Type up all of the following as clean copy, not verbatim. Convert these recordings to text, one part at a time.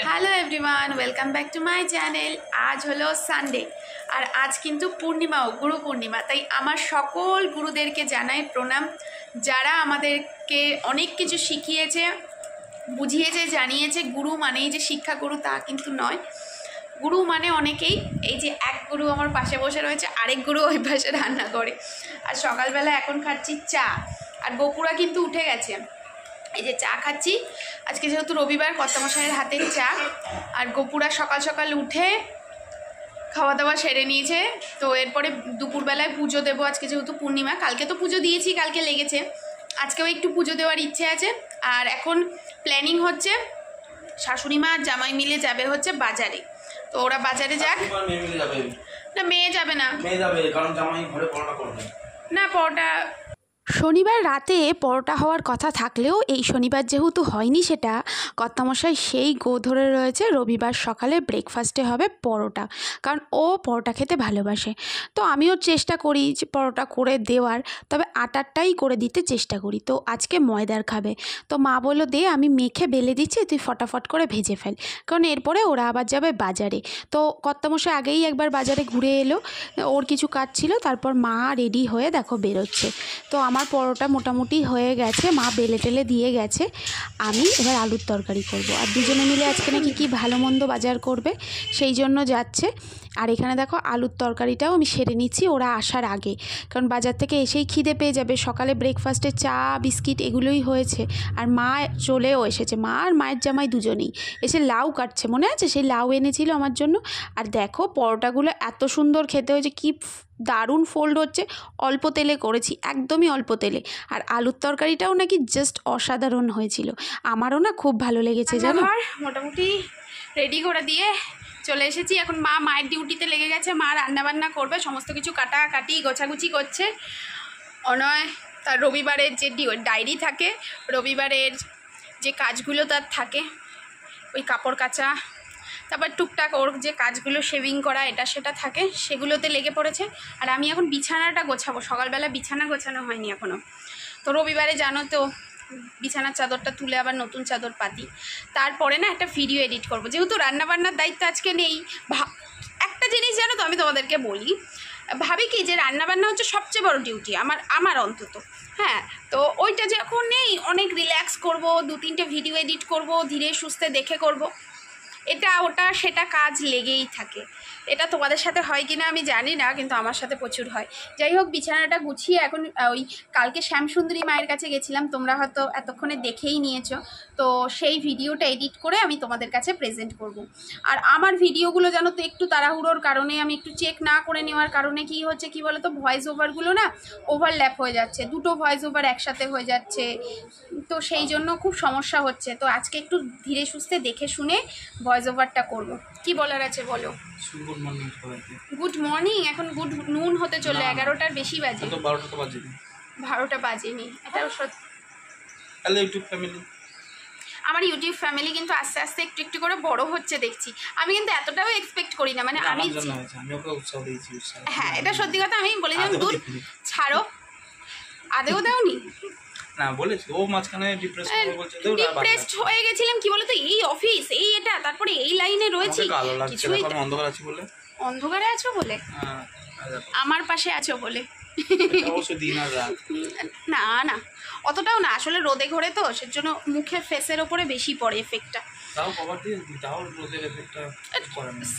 Hello everyone, welcome back to my channel. আজ হলো Sunday আর আজ কিন্তু পূর্ণিমাও, গুরু পূর্ণিমা। তাই আমার সকল গুরুদেরকে জানাই প্রণাম, যারা আমাদেরকে অনেক কিছু শিখিয়েছে, বুঝিয়েছে, জানিয়েছে। গুরু মানেই যে শিক্ষা গুরু তা কিন্তু নয়। গুরু মানে অনেকেই। এই যে এক গুরু আমার পাশে বসে রয়েছে, আরেক গুরু ওই পাশে রান্না করে। আর সকালবেলা এখন খাচ্ছি চা, আর গোপুরা কিন্তু উঠে গেছে। এই যে চা খাচ্ছি, আজকে যেহেতু রবিবার, কর্তামশাইয়ের হাতের চা। আর গোপুরা সকাল সকাল উঠে খাওয়া দাওয়া সেরে নিয়েছে। তো এরপরে দুপুরবেলায় পুজো দেবো, আজকে যেহেতু পূর্ণিমা। কালকে তো পুজো দিয়েছি, কালকে লেগেছে, আজকেও একটু পুজো দেওয়ার ইচ্ছে আছে। আর এখন প্ল্যানিং হচ্ছে শাশুড়ি মা আর জামাই মিলে যাবে হচ্ছে বাজারে। তো ওরা বাজারে যাক। না, মেয়ে যাবে না, মেয়ে যাবে কারণ জামাই ঘরে পরোটা করবে না। পরোটা শনিবার রাতে পরোটা হওয়ার কথা থাকলেও এই শনিবার যেহেতু হয়নি, সেটা কর্তামশাই সেই গো ধরে রয়েছে। রবিবার সকালে ব্রেকফাস্টে হবে পরোটা, কারণ ও পরোটা খেতে ভালোবাসে। তো আমিও চেষ্টা করি যে পরোটা করে দেওয়ার, তবে আটারটাই করে দিতে চেষ্টা করি। তো আজকে ময়দার খাবে, তো মা বললো দে আমি মেখে বেলে দিচ্ছি, তুই ফটাফট করে ভেজে ফেল, কারণ এরপরে ওরা আবার যাবে বাজারে। তো কর্তামশাই আগেই একবার বাজারে ঘুরে এলো, ওর কিছু কাজ ছিল। তারপর মা রেডি হয়ে দেখো বেরোচ্ছে। তো আমার পরোটা মোটামুটি হয়ে গেছে, মা বেলে টেলে দিয়ে গেছে। আমি এবার আলুর তরকারি করব। আর দুজনে মিলে আজকে নাকি কি ভালো মন্দ বাজার করবে, সেই জন্য যাচ্ছে। আর এখানে দেখো আলুর তরকারিটাও আমি সেরে নিচ্ছি ওরা আসার আগে, কারণ বাজার থেকে এসেই খিদে পেয়ে যাবে। সকালে ব্রেকফাস্টে চা বিস্কিট এগুলোই হয়েছে। আর মা চলেও এসেছে, মা আর মায়ের জামাই দুজনেই এসে লাউ কাটছে, মনে আছে সেই লাউ এনেছিল আমার জন্য। আর দেখো পরোটাগুলো এত সুন্দর খেতে হয়েছে, কি দারুণ ফোল্ড হচ্ছে। অল্প তেলে করেছি, একদমই অল্প তেলে। আর আলুর তরকারিটাও নাকি জাস্ট অসাধারণ হয়েছিল, আমারও না খুব ভালো লেগেছে জানো। মোটামুটি রেডি করে দিয়ে চলে এসেছি। এখন মা মায়ের ডিউটিতে লেগে গেছে, মা রান্নাবান্না করবে, সমস্ত কিছু কাটাকাটি গোছাগুছি করছে। অনয় তার রবিবারের যে ডায়েরি থাকে, রবিবারের যে কাজগুলো তার থাকে, ওই কাপড় কাচা, তারপর টুকটাক ওর যে কাজগুলো শেভিং করা এটা সেটা থাকে, সেগুলোতে লেগে পড়েছে। আর আমি এখন বিছানাটা গোছাবো, সকালবেলা বিছানা গোছানো হয়নি এখনও। তো রবিবারে জানো তো বিছানার চাদরটা তুলে আবার নতুন চাদর পাতি। তারপরে না একটা ভিডিও এডিট করব, যেহেতু রান্নাবান্নার দায়িত্ব আজকে নেই। একটা জিনিস জানো তো, আমি তোমাদেরকে বলি, ভাবি কি যে রান্নাবান্না হচ্ছে সবচেয়ে বড় ডিউটি আমার অন্তত। হ্যাঁ, তো ওইটা যখন নেই, অনেক রিল্যাক্স করব, 2-3টে ভিডিও এডিট করব, ধীরে সুস্থে দেখে করব, এটা ওটা সেটা কাজ লেগেই থাকে। এটা তোমাদের সাথে হয় কি না আমি জানি না, কিন্তু আমার সাথে প্রচুর হয়। যাই হোক, বিছানাটা গুছিয়ে এখন ওই কালকে শ্যামসুন্দরী মায়ের কাছে গেছিলাম, তোমরা হয়তো এতক্ষণে দেখেই নিয়েছো। তো সেই ভিডিওটা এডিট করে আমি তোমাদের কাছে প্রেজেন্ট করব। আর আমার ভিডিওগুলো জানো তো একটু তাড়াহুড়োর কারণে, আমি একটু চেক না করে নেওয়ার কারণে কি হচ্ছে কি বলো তো, ভয়েস ওভারগুলো না ওভারল্যাপ হয়ে যাচ্ছে, দুটো ভয়েস ওভার একসাথে হয়ে যাচ্ছে। তো সেই জন্য খুব সমস্যা হচ্ছে। তো আজকে একটু ধীরে সুস্থে দেখে শুনে ভয়েস ওভারটা করবো। কি বলার আছে বলো? গুড মর্নিং সবাইকে। গুড মর্নিং, এখন গুড নুন হতে চলে, 11টার বেশি বাজে। 12টা তো বাজেনি। 12টা বাজেনি, এটাও সত্যি। Hello YouTube family. আমার ইউটিউব ফ্যামিলি কিন্তু আস্তে আস্তে একটু একটু করে বড় হচ্ছে দেখছি। আমি কিন্তু এতটাও এক্সপেক্ট করি না, মানে আমি ওকে উৎসাহ দিয়েছি। হ্যাঁ, এটা সত্যি কথা। আমি বলেছিলাম দূর ছাড়ো, আদেও দাওনি না বলেছি, ও মাঝখানে ডিপ্রেসড হয়ে গেছিলাম। কি বলতো, এই অফিস, এই এটা, তারপরে এই লাইনে রয়েছি, কিছুই অন্ধকার আছে বলে। অন্ধকারে আছো বলে, আমার পাশে আছো বলে। না না, অতটাও না, আসলে রোদে ঘোরে তো, সেজন্য মুখের ফেসের ওপরে বেশি পড়ে এফেক্টটা।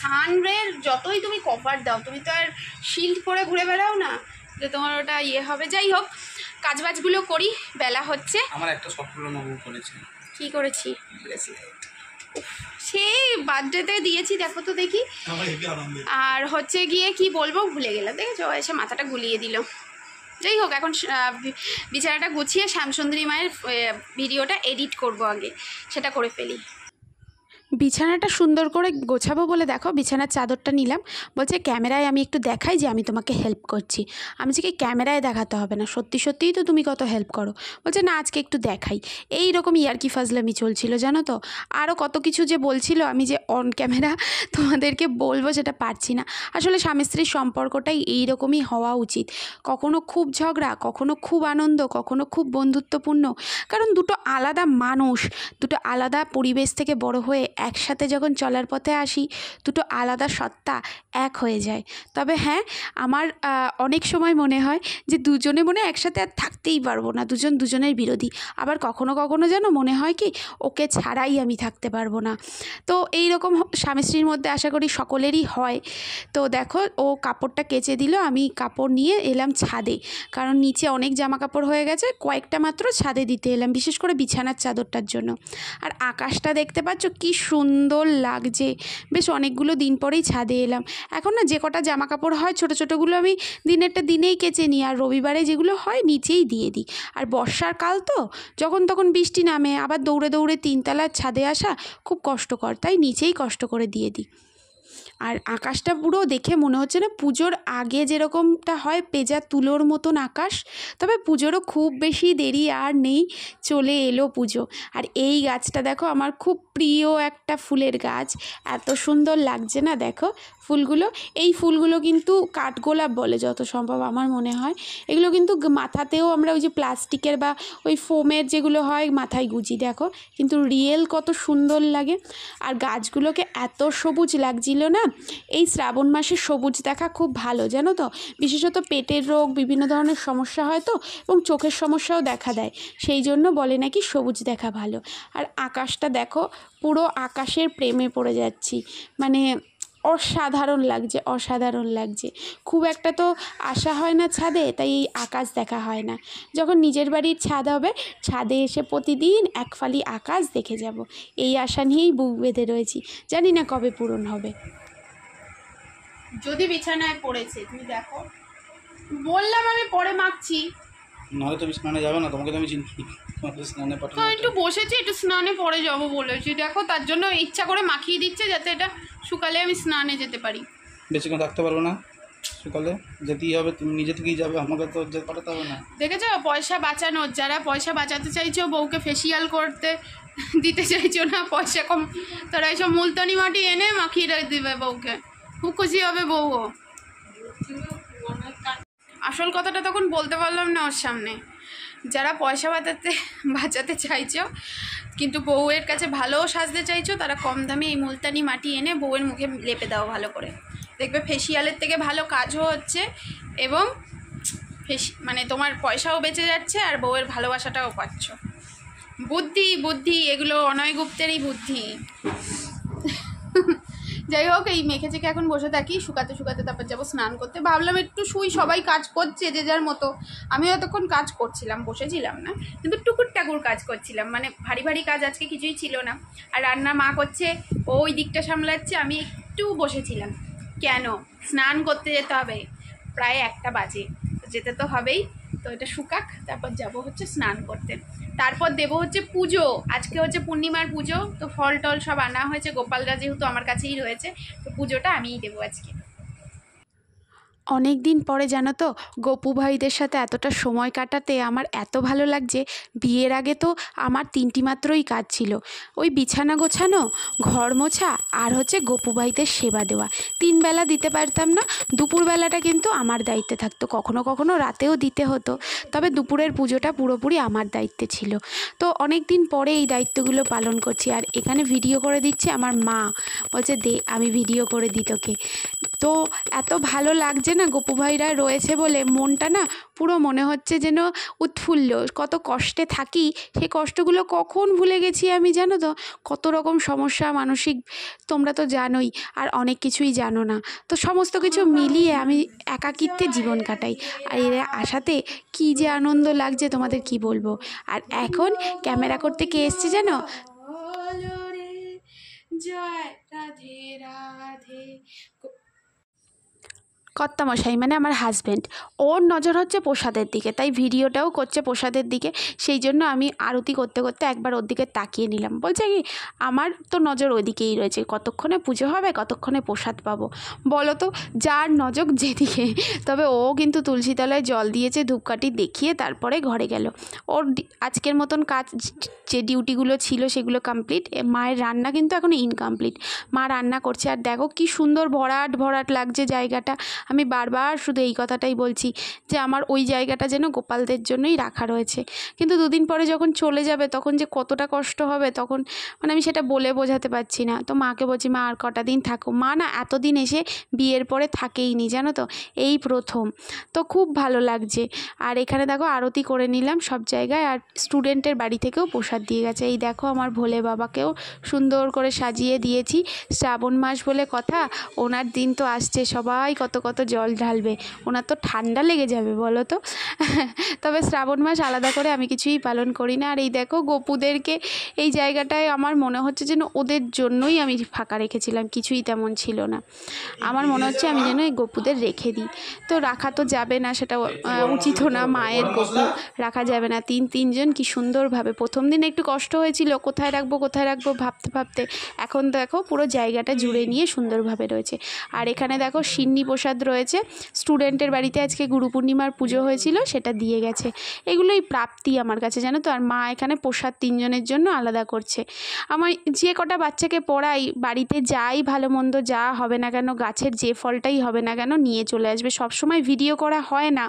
সানরের যতই তুমি কভার দাও, তুমি তো আর শিল্ড করে ঘুরে বেড়াও না যে তোমার ওটা ইয়ে হবে। যাই হোক, কাজবাজগুলো করি, বেলা হচ্ছে। আমার একটা স্বপ্ন নবু করেছে। কি করেছি? সেই বার্থডেতে দিয়েছি, দেখো তো দেখি। আর হচ্ছে গিয়ে কি বলবো ভুলে গেলাম, দেখেছো, এসে মাথাটা গুলিয়ে দিল। যাই হোক, এখন বিছানাটা গুছিয়ে শ্যামসুন্দরী মায়ের ভিডিওটা এডিট করব, আগে সেটা করে ফেলি। বিছানাটা সুন্দর করে গোছাবো বলে দেখো বিছানার চাদরটা নিলাম। বলছে ক্যামেরায় আমি একটু দেখাই যে আমি তোমাকে হেল্প করছি। আমি যে কি ক্যামেরায় দেখাতে হবে না, সত্যি সত্যিই তো তুমি কত হেল্প করো। বলছে না আজকে একটু দেখাই। এই রকম ইয়ার্কি ফাজলামি চলছিল জানো তো। আরও কত কিছু যে বলছিল, আমি যে অন ক্যামেরা তোমাদেরকে বলবো সেটা পারছি না। আসলে স্বামী স্ত্রীর সম্পর্কটাই এইরকমই হওয়া উচিত। কখনো খুব ঝগড়া, কখনো খুব আনন্দ, কখনো খুব বন্ধুত্বপূর্ণ। কারণ দুটো আলাদা মানুষ, দুটো আলাদা পরিবেশ থেকে বড় হয়ে একসাথে যখন চলার পথে আসি দুটো আলাদা সত্তা এক হয়ে যায়। তবে হ্যাঁ, আমার অনেক সময় মনে হয় যে দুজনে মনে হয় একসাথে আর থাকতেই পারবো না, দুজন দুজনের বিরোধী। আবার কখনো কখনো যেন মনে হয় কি ওকে ছাড়াই আমি থাকতে পারবো না। তো এই রকম স্বামী স্ত্রীর মধ্যে আশা করি সকলেরই হয়। তো দেখো ও কাপড়টা কেচে দিল, আমি কাপড় নিয়ে এলাম ছাদে, কারণ নিচে অনেক জামা কাপড় হয়ে গেছে, কয়েকটা মাত্র ছাদে দিতে এলাম, বিশেষ করে বিছানার চাদরটার জন্য। আর আকাশটা দেখতে পাচ্ছ কি সুন্দর লাগছে। বেশ অনেকগুলো দিন পরেই ছাদে এলাম। এখন না যে কটা জামা কাপড় হয় ছোটো ছোটোগুলো আমি দিনেরটা দিনেই কেচে নিই, আর রবিবারে যেগুলো হয় নিচেই দিয়ে দিই। আর বর্ষার কাল তো, যখন তখন বৃষ্টি নামে, আবার দৌড়ে দৌড়ে তিনতলার ছাদে আসা খুব কষ্টকর, তাই নিচেই কষ্ট করে দিয়ে দিই। আর আকাশটা পুরো দেখে মনে হচ্ছে না পুজোর আগে যেরকমটা হয় পেঁজা তুলোর মতন আকাশ। তবে পুজোরও খুব বেশি দেরি আর নেই, চলে এলো পুজো। আর এই গাছটা দেখো আমার খুব প্রিয় একটা ফুলের গাছ, এত সুন্দর লাগছে না দেখো ফুলগুলো। এই ফুলগুলো কিন্তু কাঠগোলাপ বলে যত সম্ভব আমার মনে হয়। এগুলো কিন্তু মাথাতেও আমরা ওই যে প্লাস্টিকের বা ওই ফোমের যেগুলো হয় মাথায় গুজি, দেখো কিন্তু রিয়েল কত সুন্দর লাগে। আর গাছগুলোকে এত সবুজ লাগছিল না, এই শ্রাবণ মাসে সবুজ দেখা খুব ভালো জানো তো। বিশেষত পেটের রোগ, বিভিন্ন ধরনের সমস্যা হয় তো, এবং চোখের সমস্যাও দেখা দেয়, সেই জন্য বলে নাকি সবুজ দেখা ভালো। আর আকাশটা দেখো, পুরো আকাশের প্রেমে পড়ে যাচ্ছি, মানে অসাধারণ লাগছে, অসাধারণ লাগছে। খুব একটা তো আসা হয় না ছাদে, তাই এই আকাশ দেখা হয় না। যখন নিজের বাড়ির ছাদ হবে, ছাদে এসে প্রতিদিন এক ফালি আকাশ দেখে যাব, এই আশা নিয়েই বুক বেঁধে রয়েছি, জানি না কবে পূরণ হবে। যদি বিছানায় পড়েছে তুমি দেখো, বললাম আমি পরে মাখছি। নাহলে তুমি স্নানে যাবে না, তোমাকে তো আমি চিনি, তোমাকে স্নানে তো পাঠাবো। একটু বসেছি, একটু স্নানে পরে যাবো বলেছি, দেখো তার জন্য ইচ্ছা করে মাখিয়ে দিচ্ছে যাতে এটা শুকালে আমি স্নানে যেতে পারি। বেশিক্ষণ থাকতে পারবে না, সকালে যেতেই হবে, তুমি নিজে থেকেই যাবে, আমাকে তো যেতে পাঠাতে হবে না। দেখেছো পয়সা বাঁচানোর, যারা পয়সা বাঁচাতে চাইছো, বউকে ফেসিয়াল করতে দিতে চাইছো না, পয়সা কম, তারা এইসব মুলতানি মাটি এনে মাখিয়ে দেবে বউকে, খুব খুশি হবে বউও। আসল কথাটা তখন বলতে পারলাম না ওর সামনে। যারা পয়সা বাঁচাতে চাইছো কিন্তু বউয়ের কাছে ভালোও সাজতে চাইছো, তারা কম দামে এই মুলতানি মাটি এনে বউয়ের মুখে লেপে দাও ভালো করে, দেখবে ফেসিয়ালের থেকে ভালো কাজও হচ্ছে, এবং মানে তোমার পয়সাও বেঁচে যাচ্ছে আর বউয়ের ভালোবাসাটাও পাচ্ছ। বুদ্ধি বুদ্ধি, এগুলো অনয় গুপ্তেরই বুদ্ধি। যাই হোক, এই মেখে চেখে এখন বসে থাকি, শুকাতে শুকাতে তারপর যাবো স্নান করতে। ভাবলাম একটু শুই, সবাই কাজ করছে যে যার মতো, আমিও এতক্ষণ কাজ করছিলাম, বসেছিলাম না, কিন্তু টুকুর টাকুর কাজ করছিলাম, মানে ভারী ভারী কাজ আজকে কিছুই ছিল না। আর রান্না মা করছে, ও ওই দিকটা সামলাচ্ছে, আমি একটু বসেছিলাম। কেন, স্নান করতে যেতে হবে, প্রায় 1টা বাজে, যেতে তো হবেই। তো এটা শুকাক, তারপর যাব হচ্ছে স্নান করতে, তারপর দেবো হচ্ছে পুজো। আজকে হচ্ছে পূর্ণিমার পুজো, তো ফল টল সব আনা হয়েছে, গোপালরা যেহেতু আমার কাছেই রয়েছে, তো পুজোটা আমিই দেবো আজকে। অনেক দিন পরে জানো তো গপু ভাইদের সাথে এতটা সময় কাটাতে আমার এত ভালো লাগছে। বিয়ের আগে তো আমার 3টি মাত্রই কাজ ছিল, ওই বিছানা গোছানো, ঘর মোছা, আর হচ্ছে গপু ভাইদের সেবা দেওয়া। 3 বেলা দিতে পারতাম না, দুপুরবেলাটা কিন্তু আমার দায়িত্বে থাকতো, কখনো কখনো রাতেও দিতে হতো, তবে দুপুরের পুজোটা পুরোপুরি আমার দায়িত্বে ছিল। তো অনেক দিন পরে এই দায়িত্বগুলো পালন করছি। আর এখানে ভিডিও করে দিচ্ছে আমার মা, বলছে দে আমি ভিডিও করে দিই তোকে। তো এত ভালো লাগছে না গপু ভাইরা রয়েছে বলে, মনটা না পুরো মনে হচ্ছে যেন উৎফুল্ল। কত কষ্টে থাকি, সেই কষ্টগুলো কখন ভুলে গেছি আমি, জানো তো, কত রকম সমস্যা মানসিক, তোমরা তো জানোই, আর অনেক কিছুই জানো না। তো সমস্ত কিছু মিলিয়ে আমি একাকিত্বে জীবন কাটাই, আর এর আশাতে কী যে আনন্দ লাগছে তোমাদের কি বলবো। আর এখন ক্যামেরা করতে কে এসছে জানো, জয় রাধে রাধে, কর্তামশাই মানে আমার হাজব্যান্ড। ওর নজর হচ্ছে প্রসাদের দিকে, তাই ভিডিওটাও করছে প্রসাদের দিকে। সেই জন্য আমি আরতি করতে করতে একবার ওর দিকে তাকিয়ে নিলাম, বলছে কি আমার তো নজর ওইদিকেই রয়েছে, কতক্ষণে পুজো হবে, কতক্ষণে প্রসাদ পাবো, বলো তো, যার নজর যেদিকে। তবে ও কিন্তু তুলসী তলায় জল দিয়েছে, ধূপকাঠি দেখিয়ে তারপরে ঘরে গেল। ওর আজকের মতন কাজ, যে ডিউটিগুলো ছিল সেগুলো কমপ্লিট। মায়ের রান্না কিন্তু এখনো ইনকমপ্লিট, মা রান্না করছে। আর দেখো কি সুন্দর ভরাট ভরাট লাগছে জায়গাটা, আমি বারবার শুধু এই কথাটাই বলছি যে আমার ওই জায়গাটা যেন গোপালদের জন্যই রাখা রয়েছে। কিন্তু দুদিন পরে যখন চলে যাবে তখন যে কতটা কষ্ট হবে, তখন মানে আমি সেটা বলে বোঝাতে পারছি না। তো মাকে বলছি, মা আর কটা দিন থাকো। মা না এতদিন এসে বিয়ের পরে থাকেইনি, জানো তো, এই প্রথম। তো খুব ভালো লাগছে। আর এখানে দেখো আরতি করে নিলাম সব জায়গায়, আর স্টুডেন্টের বাড়ি থেকেও প্রসাদ দিয়ে গেছে। এই দেখো আমার ভোলে বাবাকেও সুন্দর করে সাজিয়ে দিয়েছি। শ্রাবণ মাস বলে কথা, ওনার দিন তো আসছে, সবাই কত কত জল ঢালবে, ওনার তো ঠান্ডা লেগে যাবে বলো তো। তবে শ্রাবণ মাস আলাদা করে আমি কিছুই পালন করি না। আর এই দেখো গোপুদেরকে এই জায়গাটায় আমার মনে হচ্ছে যেন ওদের জন্যই আমি ফাঁকা রেখেছিলাম, কিছুই তেমন ছিল না। আমার মনে হচ্ছে আমি যেন এই গপুদের রেখে দিই। তো রাখা তো যাবে না, সেটা উচিতও না, মায়ের গপু রাখা যাবে না। তিনজন কি সুন্দরভাবে, প্রথম দিন একটু কষ্ট হয়েছিল কোথায় রাখবো ভাবতে ভাবতে, এখন দেখো পুরো জায়গাটা জুড়ে নিয়ে সুন্দরভাবে রয়েছে। আর এখানে দেখো সিন্নি প্রসাদ রয়েছে, স্টুডেন্টের বাড়িতে আজকে গুরু পূর্ণিমার পুজো হয়েছিল, সেটা দিয়ে গেছে। এগুলোই প্রাপ্তি আমার কাছে, জানো তো। আর মা এখানে প্রসাদ 3 জনের জন্য আলাদা করছে। আমার যে কটা বাচ্চাকে পড়াই, বাড়িতে যাই ভালো মন্দ যা হবে না কেন, গাছের যে ফলটাই হবে না কেন নিয়ে চলে আসবে। সবসময় ভিডিও করা হয় না,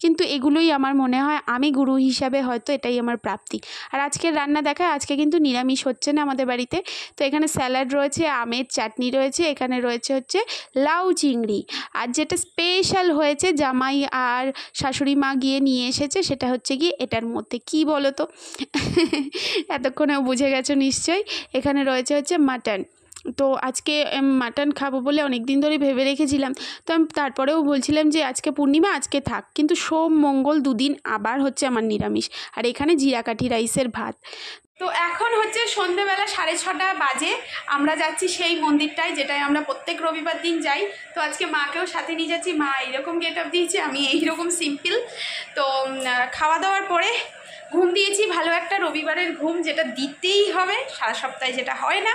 কিন্তু এগুলোই আমার মনে হয় আমি গুরু হিসাবে হয়তো এটাই আমার প্রাপ্তি। আর আজকের রান্না দেখা, আজকে কিন্তু নিরামিষ হচ্ছে না আমাদের বাড়িতে। তো এখানে স্যালাড রয়েছে, আমের চাটনি রয়েছে, এখানে রয়েছে হচ্ছে লাউ চিংড়ি। আর যেটা স্পেশাল হয়েছে, জামাই আর শাশুড়ি মা গিয়ে নিয়ে এসেছে, সেটা হচ্ছে গিয়ে এটার মধ্যে কী বলো তো, এতক্ষণেও বুঝে গেছো নিশ্চয়ই। এখানে রয়েছে হচ্ছে মাটন। তো আজকে মাটন খাবো বলে অনেক দিন ধরে ভেবে রেখেছিলাম। তো আমি তারপরেও বলছিলাম যে আজকে পূর্ণিমা, আজকে থাক, কিন্তু সোম মঙ্গল 2 দিন আবার হচ্ছে আমার নিরামিষ। আর এখানে জিরাকাঠি রাইসের ভাত। তো এখন হচ্ছে সন্ধেবেলা 6:30 বাজে। আমরা যাচ্ছি সেই মন্দিরটায় যেটায় আমরা প্রত্যেক রবিবার দিন যাই। তো আজকে মাকেও সাথে নিয়ে যাচ্ছি। মা এইরকম গেট আপ দিয়েছে, আমি এইরকম সিম্পল। তো খাওয়া দাওয়ার পরে ঘুম দিয়েছি, ভালো একটা রবিবারের ঘুম, যেটা দিতেই হবে, সারা সপ্তাহে যেটা হয় না।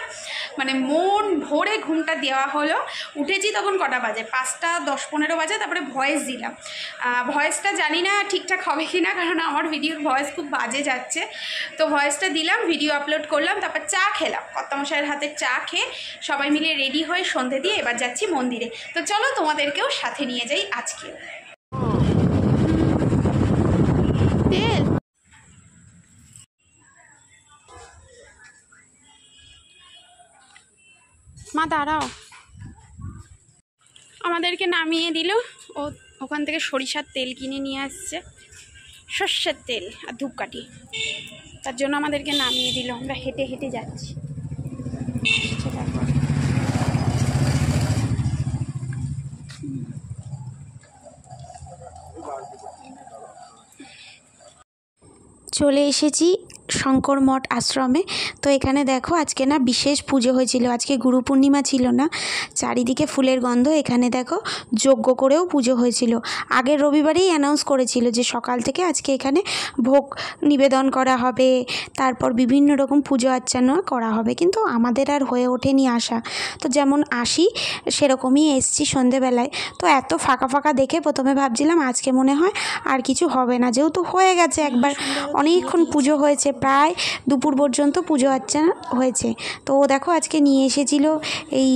মানে মন ভরে ঘুমটা দেওয়া হলো। উঠেছি তখন কটা বাজে, 5টা 10-15 বাজে। তারপরে ভয়েস দিলাম। ভয়েসটা জানি না ঠিকঠাক হবে কি না, কারণ আমার ভিডিওর ভয়েস খুব বাজে যাচ্ছে। তো ভয়েসটা দিলাম, ভিডিও আপলোড করলাম, তারপর চা খেলাম। কর্তামশাইয়ের হাতে চা খেয়ে সবাই মিলে রেডি হয়ে সন্ধে দিয়ে এবার যাচ্ছি মন্দিরে। তো চলো তোমাদেরকেও সাথে নিয়ে যাই আজকে। মা দাঁড়াও, আমাদেরকে নামিয়ে দিল। ও ওখান থেকে সরিষার তেল কিনে নিয়ে আসছে, সর্ষের তেল আর ধূপকাঠি, তার জন্য আমাদেরকে নামিয়ে দিল। আমরা হেঁটে হেঁটে যাচ্ছি। চলে এসেছি শঙ্কর মঠ আশ্রমে। তো এখানে দেখো আজকে না বিশেষ পুজো হয়েছিল, আজকে গুরু পূর্ণিমা ছিল না, চারিদিকে ফুলের গন্ধ। এখানে দেখো যজ্ঞ করেও পুজো হয়েছিল। আগের রবিবারেই অ্যানাউন্স করেছিল যে সকাল থেকে আজকে এখানে ভোগ নিবেদন করা হবে, তারপর বিভিন্ন রকম পুজো অর্চনা করা হবে, কিন্তু আমাদের আর হয়ে ওঠেনি আসা। তো যেমন আসি সেরকমই এসছি সন্ধেবেলায়। তো এত ফাঁকা ফাঁকা দেখে প্রথমে ভাবছিলাম আজকে মনে হয় আর কিছু হবে না, যেহেতু হয়ে গেছে একবার, অনেকক্ষণ পুজো হয়েছে, প্রায় দুপুর পর্যন্ত পুজো অর্চনা হয়েছে। তো ও দেখো আজকে নিয়ে এসেছিল এই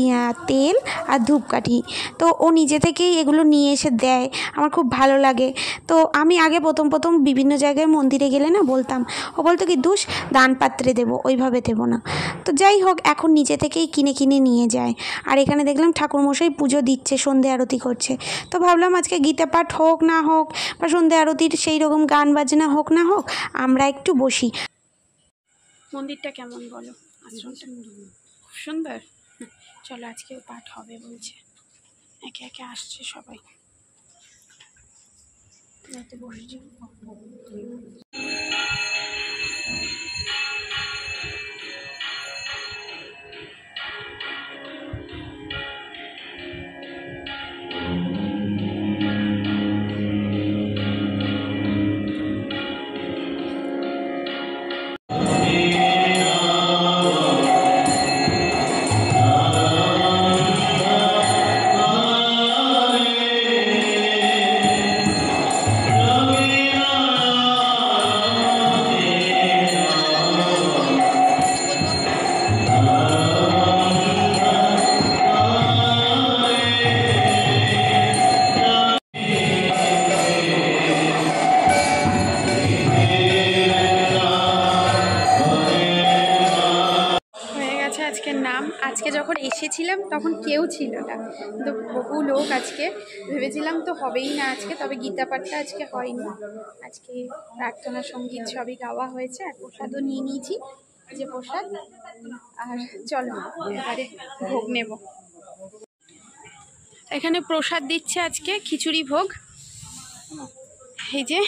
তেল আর ধূপকাঠি। তো ও নিজে থেকেই এগুলো নিয়ে এসে দেয়, আমার খুব ভালো লাগে। তো আমি আগে প্রথম বিভিন্ন জায়গায় মন্দিরে গেলে না বলতাম, ও বলতো কি দুষ দান পাত্রে দেবো, ওইভাবে দেবো না। তো যাই হোক, এখন নিজে থেকেই কিনে নিয়ে যায়। আর এখানে দেখলাম ঠাকুরমশাই পুজো দিচ্ছে, সন্ধে আরতি করছে। তো ভাবলাম আজকে গীতা পাঠ হোক না হোক, বা সন্ধে আরতির সেই রকম গান বাজনা হোক না হোক, আমরা একটু বসি। মন্দিরটা কেমন বলো? আশ্রমটা খুব সুন্দর। চলো আজকেও পাঠ হবে বলছে, একে একে আসছে সবাই। বসছি। যখন এসেছিলাম তখন কেউ ছিল না, কিন্তু বহু লোক আজকে। ভেবেছিলাম তো হবেই না আজকে, তবে গীতা পাঠটা আজকে হয়নি। আজকে প্রার্থনা সঙ্গীত সবই গাওয়া হয়েছে, আর প্রসাদও নিয়ে নিয়েছি, যে প্রসাদ। আর চলো এবারে ভোগ নেব। এখানে প্রসাদ দিচ্ছে আজকে, খিচুড়ি ভোগ। এই যে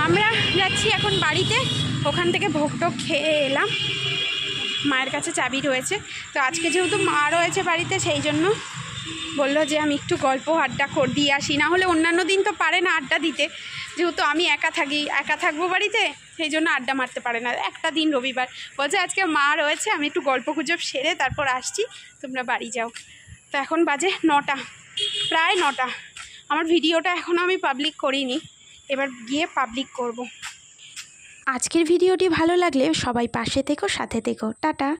আমরা যাচ্ছি এখন বাড়িতে, ওখান থেকে ভোগ টোগ খেয়ে এলাম। মায়ের কাছে চাবি রয়েছে, তো আজকে যেহেতু মা রয়েছে বাড়িতে, সেই জন্য বললো যে আমি একটু গল্প আড্ডা দিয়ে আসি। না হলে অন্যান্য দিন তো পারে না আড্ডা দিতে, যেহেতু আমি একা থাকবো বাড়িতে, সেই জন্য আড্ডা মারতে পারে না একটা দিন রবিবার। বলছে আজকে মা রয়েছে, আমি একটু গল্প গুজব সেরে তারপর আসছি, তোমরা বাড়ি যাও। তো এখন বাজে 9টা, প্রায় 9টা। আমার ভিডিওটা এখনও আমি পাবলিক করিনি, এবার গিয়ে পাবলিক করব। আজকের ভিডিওটি ভালো লাগলে সবাই পাশে থেকো, সাথে থেকো। টাটা।